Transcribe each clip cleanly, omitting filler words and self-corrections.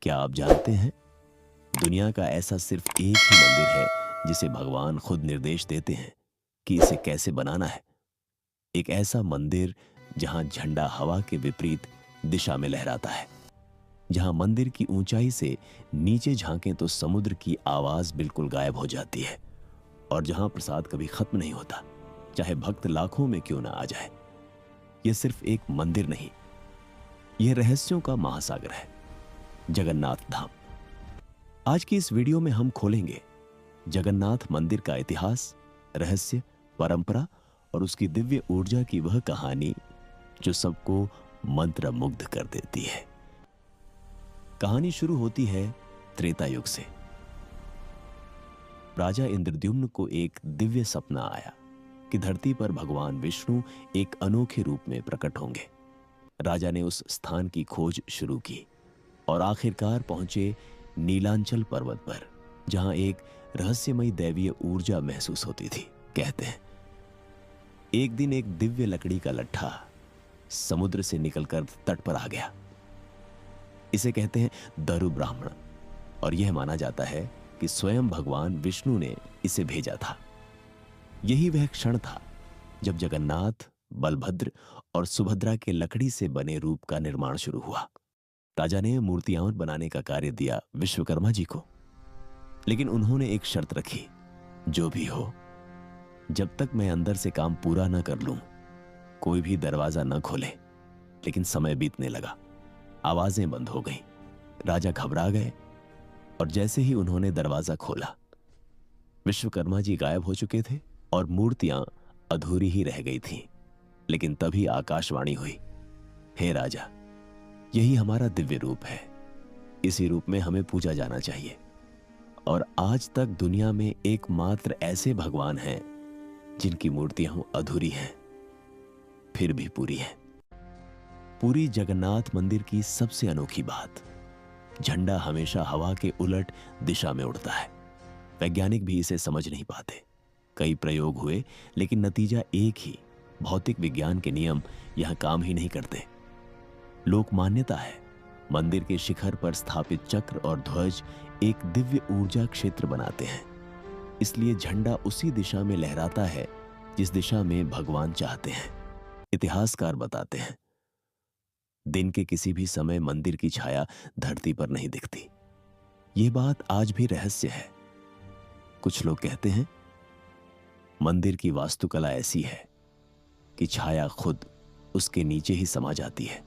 क्या आप जानते हैं, दुनिया का ऐसा सिर्फ एक ही मंदिर है जिसे भगवान खुद निर्देश देते हैं कि इसे कैसे बनाना है। एक ऐसा मंदिर जहां झंडा हवा के विपरीत दिशा में लहराता है, जहां मंदिर की ऊंचाई से नीचे झांकें तो समुद्र की आवाज बिल्कुल गायब हो जाती है, और जहां प्रसाद कभी खत्म नहीं होता, चाहे भक्त लाखों में क्यों ना आ जाए। यह सिर्फ एक मंदिर नहीं, यह रहस्यों का महासागर है, जगन्नाथ धाम। आज की इस वीडियो में हम खोलेंगे जगन्नाथ मंदिर का इतिहास, रहस्य, परंपरा और उसकी दिव्य ऊर्जा की वह कहानी जो सबको मंत्रमुग्ध कर देती है। कहानी शुरू होती है त्रेता युग से। राजा इंद्रद्युम्न को एक दिव्य सपना आया कि धरती पर भगवान विष्णु एक अनोखे रूप में प्रकट होंगे। राजा ने उस स्थान की खोज शुरू की और आखिरकार पहुंचे नीलांचल पर्वत पर, जहां एक रहस्यमयी दैवीय ऊर्जा महसूस होती थी। कहते हैं एक दिन एक दिव्य लकड़ी का लट्ठा समुद्र से निकलकर तट पर आ गया। इसे कहते हैं दारु ब्राह्मण, और यह माना जाता है कि स्वयं भगवान विष्णु ने इसे भेजा था। यही वह क्षण था जब जगन्नाथ, बलभद्र और सुभद्रा के लकड़ी से बने रूप का निर्माण शुरू हुआ। राजा ने मूर्तियां बनाने का कार्य दिया विश्वकर्मा जी को, लेकिन उन्होंने एक शर्त रखी, जो भी हो, जब तक मैं अंदर से काम पूरा न कर लूं, कोई भी दरवाजा न खोले। लेकिन समय बीतने लगा, आवाजें बंद हो गईं, राजा घबरा गए, और जैसे ही उन्होंने दरवाजा खोला, विश्वकर्मा जी गायब हो चुके थे और मूर्तियां अधूरी ही रह गई थीं। लेकिन तभी आकाशवाणी हुई, हे राजा, यही हमारा दिव्य रूप है, इसी रूप में हमें पूजा जाना चाहिए। और आज तक दुनिया में एकमात्र ऐसे भगवान हैं जिनकी मूर्तियां अधूरी हैं फिर भी पूरी हैं। पूरी जगन्नाथ मंदिर की सबसे अनोखी बात, झंडा हमेशा हवा के उलट दिशा में उड़ता है। वैज्ञानिक भी इसे समझ नहीं पाते। कई प्रयोग हुए, लेकिन नतीजा एक ही, भौतिक विज्ञान के नियम यहां काम ही नहीं करते। लोक मान्यता है, मंदिर के शिखर पर स्थापित चक्र और ध्वज एक दिव्य ऊर्जा क्षेत्र बनाते हैं, इसलिए झंडा उसी दिशा में लहराता है जिस दिशा में भगवान चाहते हैं। इतिहासकार बताते हैं, दिन के किसी भी समय मंदिर की छाया धरती पर नहीं दिखती। यह बात आज भी रहस्य है। कुछ लोग कहते हैं मंदिर की वास्तुकला ऐसी है कि छाया खुद उसके नीचे ही समा जाती है,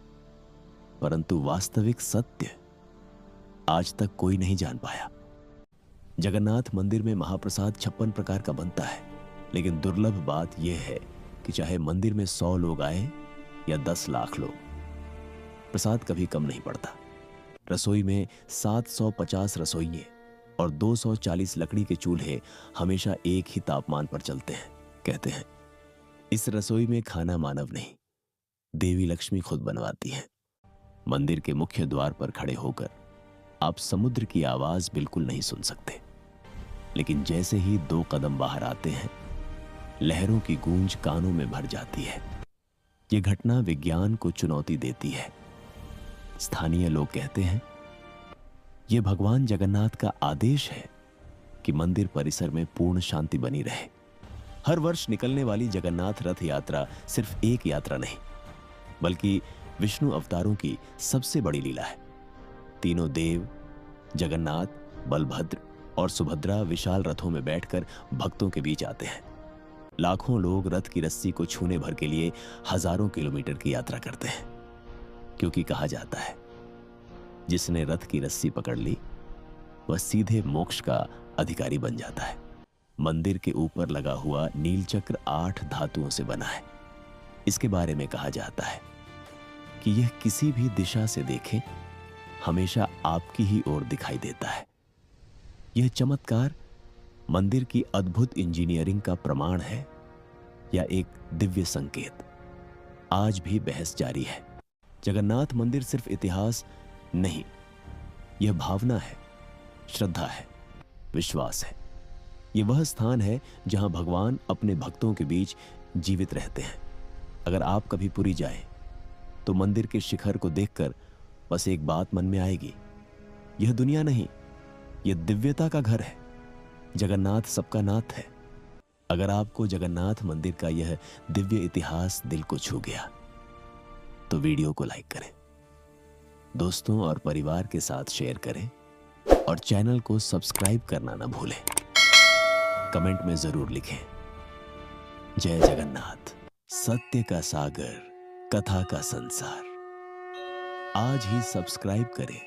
परंतु वास्तविक सत्य आज तक कोई नहीं जान पाया। जगन्नाथ मंदिर में महाप्रसाद 56 प्रकार का बनता है, लेकिन दुर्लभ बात यह है कि चाहे मंदिर में 100 लोग आए या 10 लाख लोग, प्रसाद कभी कम नहीं पड़ता। रसोई में 750 रसोइये और 240 लकड़ी के चूल्हे हमेशा एक ही तापमान पर चलते हैं। कहते हैं इस रसोई में खाना मानव नहीं, देवी लक्ष्मी खुद बनवाती हैं। मंदिर के मुख्य द्वार पर खड़े होकर आप समुद्र की आवाज बिल्कुल नहीं सुन सकते, लेकिन जैसे ही 2 कदम बाहर आते हैं, लहरों की गूंज कानों में भर जाती है। यह घटना विज्ञान को चुनौती देती है। स्थानीय लोग कहते हैं यह भगवान जगन्नाथ का आदेश है कि मंदिर परिसर में पूर्ण शांति बनी रहे। हर वर्ष निकलने वाली जगन्नाथ रथ यात्रा सिर्फ एक यात्रा नहीं, बल्कि विष्णु अवतारों की सबसे बड़ी लीला है। तीनों देव, जगन्नाथ, बलभद्र और सुभद्रा विशाल रथों में बैठकर भक्तों के बीच आते हैं। लाखों लोग रथ की रस्सी को छूने भर के लिए हजारों किलोमीटर की यात्रा करते हैं, क्योंकि कहा जाता है जिसने रथ की रस्सी पकड़ ली वह सीधे मोक्ष का अधिकारी बन जाता है। मंदिर के ऊपर लगा हुआ नीलचक्र 8 धातुओं से बना है। इसके बारे में कहा जाता है कि यह किसी भी दिशा से देखें हमेशा आपकी ही ओर दिखाई देता है। यह चमत्कार मंदिर की अद्भुत इंजीनियरिंग का प्रमाण है या एक दिव्य संकेत? आज भी बहस जारी है। जगन्नाथ मंदिर सिर्फ इतिहास नहीं, यह भावना है, श्रद्धा है, विश्वास है। यह वह स्थान है जहां भगवान अपने भक्तों के बीच जीवित रहते हैं। अगर आप कभी पुरी जाएं, तो मंदिर के शिखर को देखकर बस एक बात मन में आएगी, यह दुनिया नहीं, यह दिव्यता का घर है। जगन्नाथ सबका नाथ है। अगर आपको जगन्नाथ मंदिर का यह दिव्य इतिहास दिल को छू गया तो वीडियो को लाइक करें, दोस्तों और परिवार के साथ शेयर करें और चैनल को सब्सक्राइब करना ना भूलें। कमेंट में जरूर लिखें, जय जगन्नाथ, सत्य का सागर, कथा का संसार। आज ही सब्सक्राइब करें